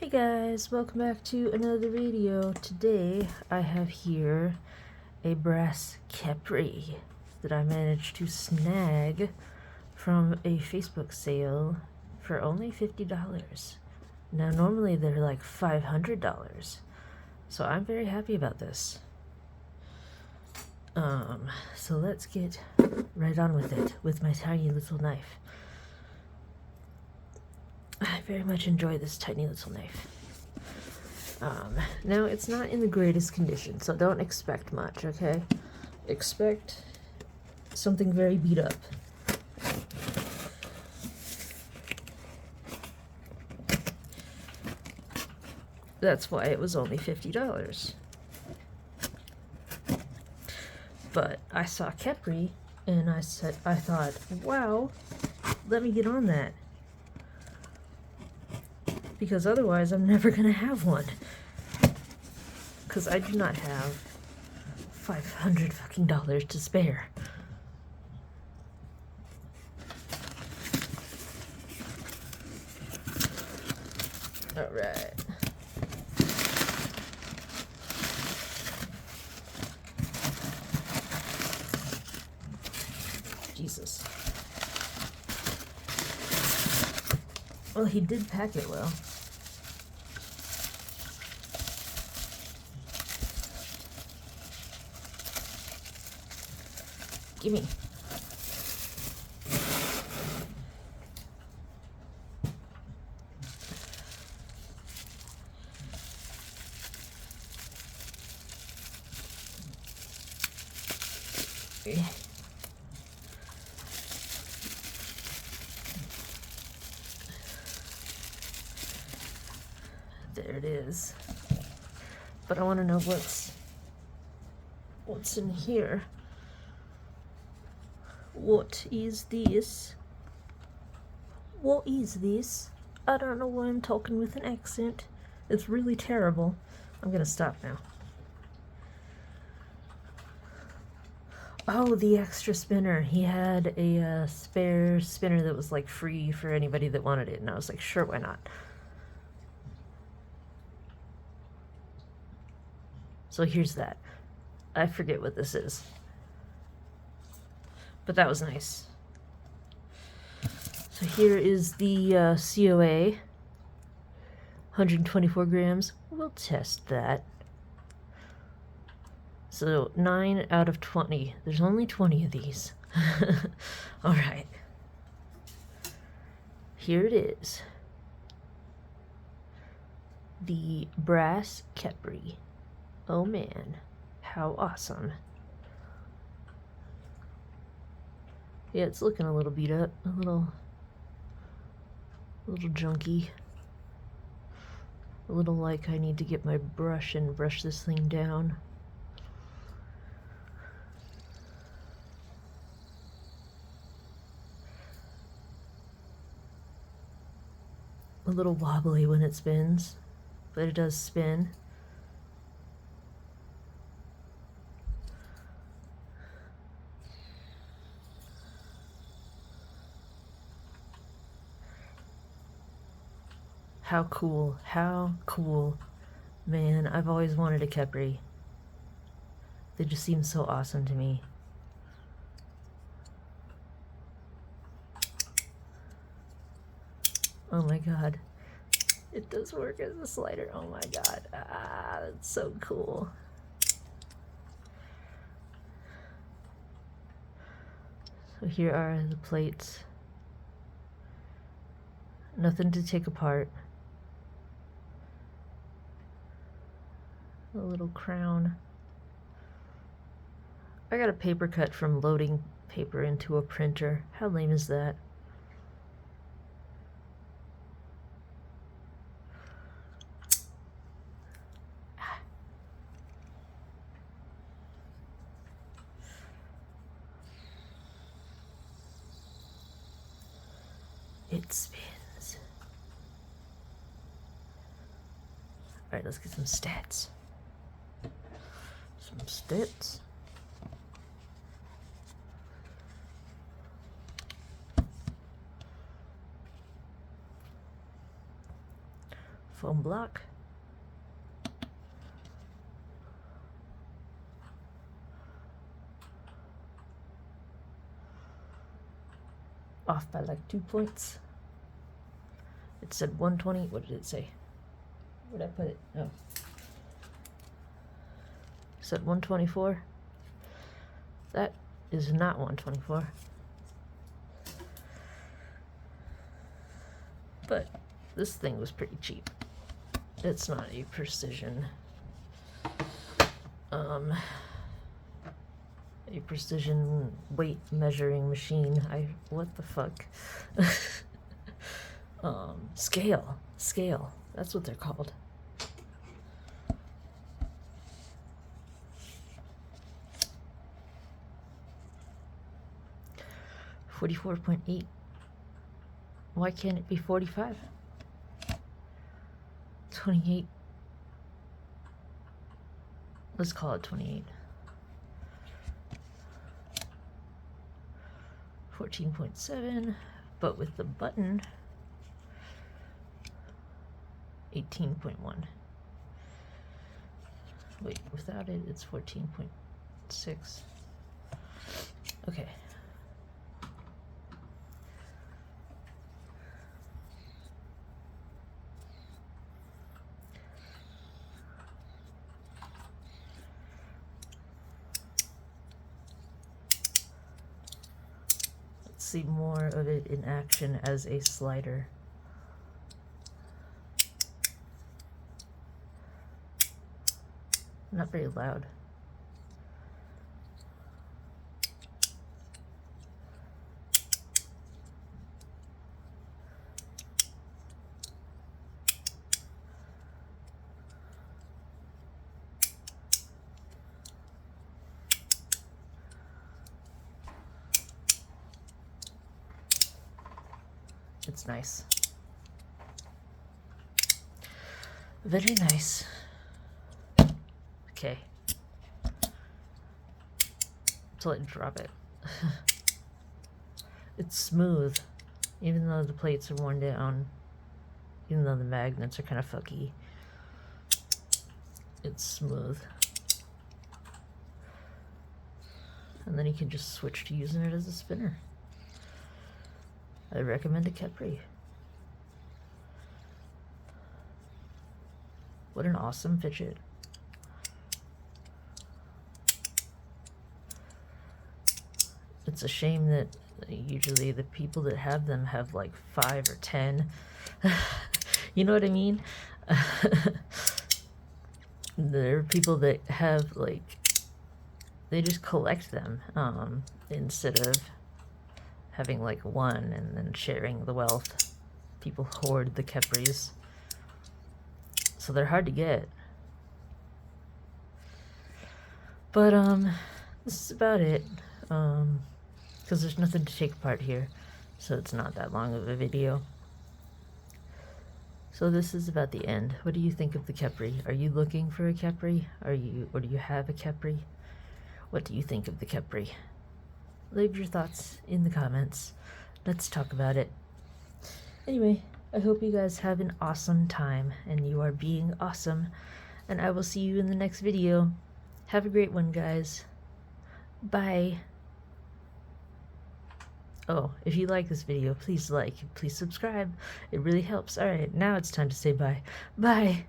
Hey guys, welcome back to another video. Today I have here a brass Khepri that I managed to snag from a Facebook sale for only $50. Now normally they're like $500, so I'm very happy about this. So let's get right on with it with my tiny little knife. I very much enjoy this tiny little knife. Now it's not in the greatest condition, so don't expect much, okay? Expect something very beat up. That's why it was only $50. But I saw Khepri and I thought, wow, let me get on that. Because otherwise I'm never gonna have one. Because I do not have $500 fucking to spare. Alright. Jesus. Well, he did pack it well. Gimme. There it is. But I want to know what's in here. What is this? What is this? I don't know why I'm talking with an accent. It's really terrible. I'm gonna stop now. Oh, the extra spinner. He had a spare spinner that was like free for anybody that wanted it, and I was like, sure, why not? So here's that. I forget what this is. But that was nice. So here is the COA. 124 grams. We'll test that. So 9 out of 20. There's only 20 of these. Alright. Here it is. The brass Khepri. Oh man, how awesome. Yeah, it's looking a little beat up, a little junky. A little like I need to get my brush and brush this thing down. A little wobbly when it spins, but it does spin. How cool, how cool. Man, I've always wanted a Khepri. They just seem so awesome to me. Oh my god. It does work as a slider. Oh my god. Ah, that's so cool. So here are the plates. Nothing to take apart. A little crown. I got a paper cut from loading paper into a printer. How lame is that? It spins. Alright, let's get some stats. Some stats. foam block. Off by like 2 points. It said 120. What did it say? Where'd I put it? Oh. It said 124. That is not 124. But this thing was pretty cheap. It's not a precision weight measuring machine. What the fuck? Scale. That's what they're called. $44.8. Why can't it be 45? 28. Let's call it 28. 14.7, but with the button, 18.1. Wait, without it, it's 14.6. Okay. See more of it in action as a slider. Not very loud. It's nice. Very nice. Okay. So let's drop it. It's smooth, even though the plates are worn down, even though the magnets are kind of funky. It's smooth. And then you can just switch to using it as a spinner. I recommend a Khepri. What an awesome fidget. It's a shame that usually the people that have them have like 5 or 10. You know what I mean? There are people that have like, they just collect them instead of having like one and then sharing the wealth. People hoard the Khepris, so they're hard to get. But this is about it, because there's nothing to take apart here, so it's not that long of a video. So this is about the end. What do you think of the Khepri? Are you looking for a Khepri? Or do you have a Khepri? What do you think of the Khepri? Leave your thoughts in the comments. Let's talk about it. Anyway, I hope you guys have an awesome time and you are being awesome. And I will see you in the next video. Have a great one, guys. Bye. Oh, if you like this video, please like, please subscribe. It really helps. Alright, now it's time to say bye. Bye.